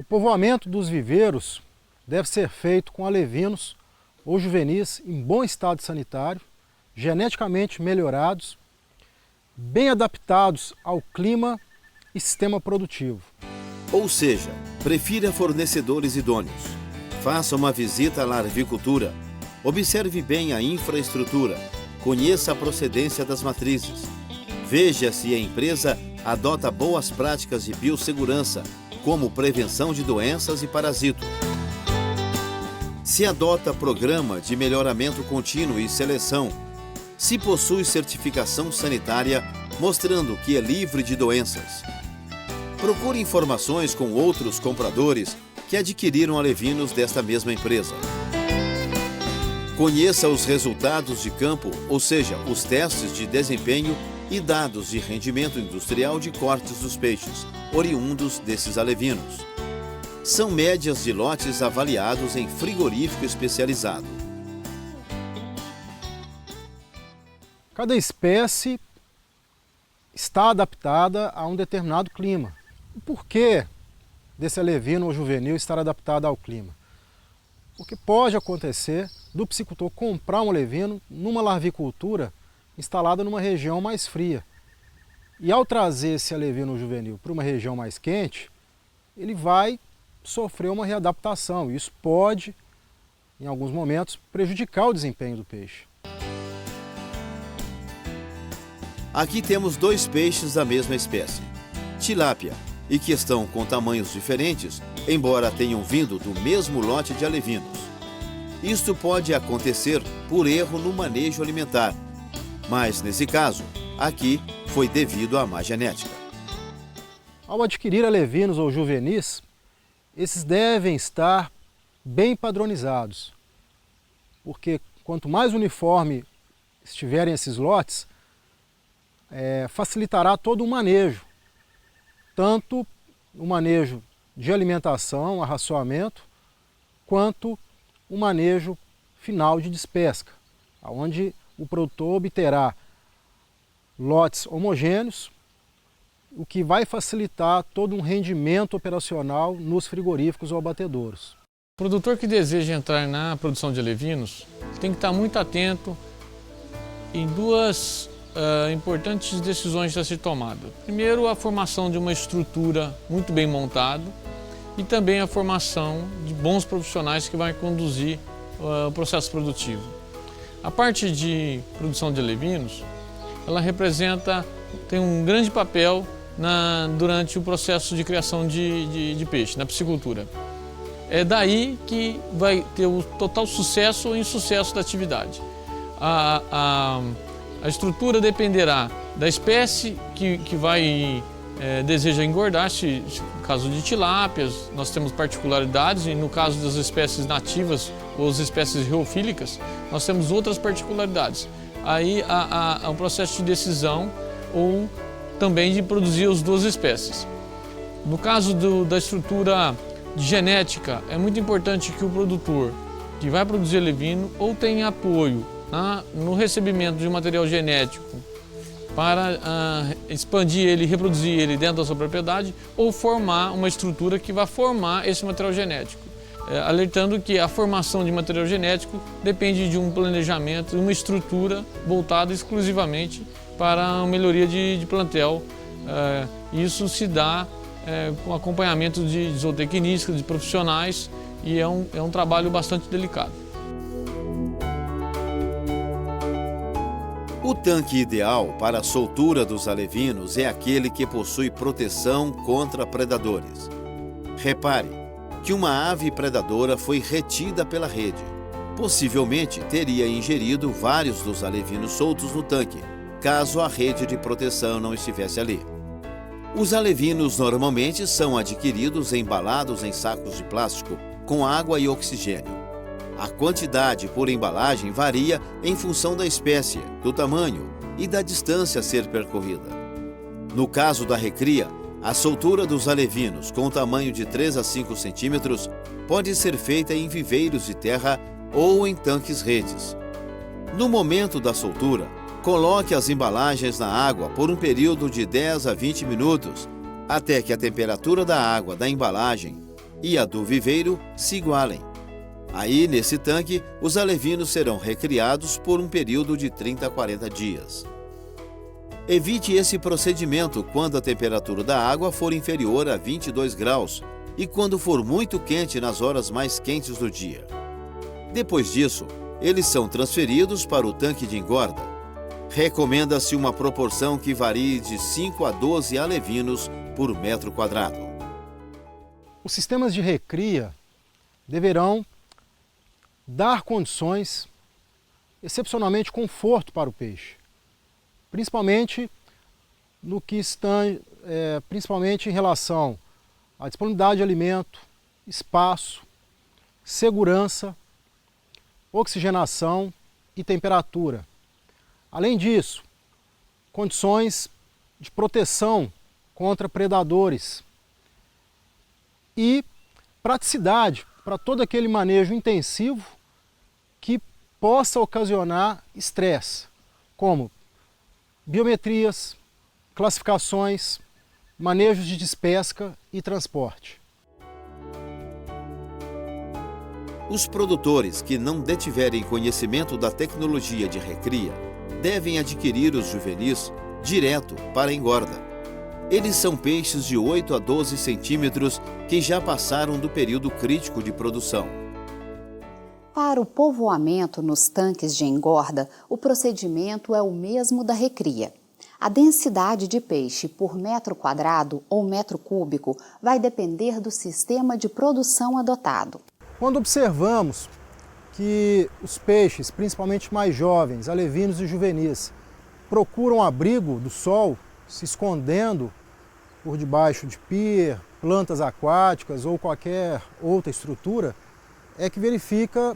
O povoamento dos viveiros deve ser feito com alevinos ou juvenis em bom estado sanitário, geneticamente melhorados, bem adaptados ao clima e sistema produtivo. Ou seja, prefira fornecedores idôneos. Faça uma visita à larvicultura. Observe bem a infraestrutura. Conheça a procedência das matrizes. Veja se a empresa adota boas práticas de biossegurança, como prevenção de doenças e parasitos. Se adota programa de melhoramento contínuo e seleção. Se possui certificação sanitária mostrando que é livre de doenças. Procure informações com outros compradores que adquiriram alevinos desta mesma empresa. Conheça os resultados de campo, ou seja, os testes de desempenho e dados de rendimento industrial de cortes dos peixes, oriundos desses alevinos. São médias de lotes avaliados em frigorífico especializado. Cada espécie está adaptada a um determinado clima. O porquê desse alevino ou juvenil estar adaptado ao clima? Porque pode acontecer do piscicultor comprar um alevino numa larvicultura instalada numa região mais fria. E ao trazer esse alevino ou juvenil para uma região mais quente, ele vai sofrer uma readaptação. E isso pode, em alguns momentos, prejudicar o desempenho do peixe. Aqui temos dois peixes da mesma espécie, tilápia, e que estão com tamanhos diferentes, embora tenham vindo do mesmo lote de alevinos. Isto pode acontecer por erro no manejo alimentar, mas nesse caso, aqui foi devido à má genética. Ao adquirir alevinos ou juvenis, esses devem estar bem padronizados, porque quanto mais uniforme estiverem esses lotes, facilitará todo o manejo, tanto o manejo de alimentação, arraçoamento, quanto o manejo final de despesca, onde o produtor obterá lotes homogêneos, o que vai facilitar todo um rendimento operacional nos frigoríficos ou abatedouros. O produtor que deseja entrar na produção de alevinos tem que estar muito atento em duas importantes decisões a ser tomadas. Primeiro, a formação de uma estrutura muito bem montada e também a formação de bons profissionais que vai conduzir o processo produtivo. A parte de produção de alevinos, ela tem um grande papel durante o processo de criação de peixe, na piscicultura. É daí que vai ter o total sucesso ou insucesso da atividade. A estrutura dependerá da espécie que deseja engordar. No caso de tilápias, nós temos particularidades, e no caso das espécies nativas ou as espécies reofílicas, nós temos outras particularidades. Aí há um processo de decisão ou também de produzir as duas espécies. No caso da estrutura de genética, é muito importante que o produtor que vai produzir alevino ou tenha apoio no recebimento de material genético para expandir ele, reproduzir ele dentro da sua propriedade, ou formar uma estrutura que vai formar esse material genético. Alertando que a formação de material genético depende de um planejamento, de uma estrutura voltada exclusivamente para a melhoria de plantel. Isso se dá com acompanhamento de zootecnistas, de profissionais, e é um trabalho bastante delicado. O tanque ideal para a soltura dos alevinos é aquele que possui proteção contra predadores. Repare que uma ave predadora foi retida pela rede. Possivelmente teria ingerido vários dos alevinos soltos no tanque, caso a rede de proteção não estivesse ali. Os alevinos normalmente são adquiridos embalados em sacos de plástico com água e oxigênio. A quantidade por embalagem varia em função da espécie, do tamanho e da distância a ser percorrida. No caso da recria, a soltura dos alevinos com tamanho de 3 a 5 centímetros pode ser feita em viveiros de terra ou em tanques-redes. No momento da soltura, coloque as embalagens na água por um período de 10 a 20 minutos, até que a temperatura da água da embalagem e a do viveiro se igualem. Aí, nesse tanque, os alevinos serão recriados por um período de 30 a 40 dias. Evite esse procedimento quando a temperatura da água for inferior a 22 graus e quando for muito quente nas horas mais quentes do dia. Depois disso, eles são transferidos para o tanque de engorda. Recomenda-se uma proporção que varie de 5 a 12 alevinos por metro quadrado. Os sistemas de recria deverão dar condições, excepcionalmente conforto para o peixe, principalmente no que está, principalmente em relação à disponibilidade de alimento, espaço, segurança, oxigenação e temperatura. Além disso, condições de proteção contra predadores e praticidade para todo aquele manejo intensivo que possa ocasionar estresse, como biometrias, classificações, manejos de despesca e transporte. Os produtores que não detiverem conhecimento da tecnologia de recria devem adquirir os juvenis direto para a engorda. Eles são peixes de 8 a 12 centímetros que já passaram do período crítico de produção. Para o povoamento nos tanques de engorda, o procedimento é o mesmo da recria. A densidade de peixe por metro quadrado ou metro cúbico vai depender do sistema de produção adotado. Quando observamos que os peixes, principalmente mais jovens, alevinos e juvenis, procuram abrigo do sol, se escondendo por debaixo de pier, plantas aquáticas ou qualquer outra estrutura, é que verifica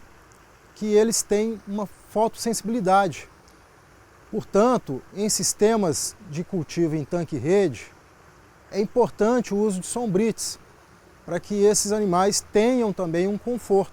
que eles têm uma fotossensibilidade. Portanto, em sistemas de cultivo em tanque-rede, é importante o uso de sombrites, para que esses animais tenham também um conforto.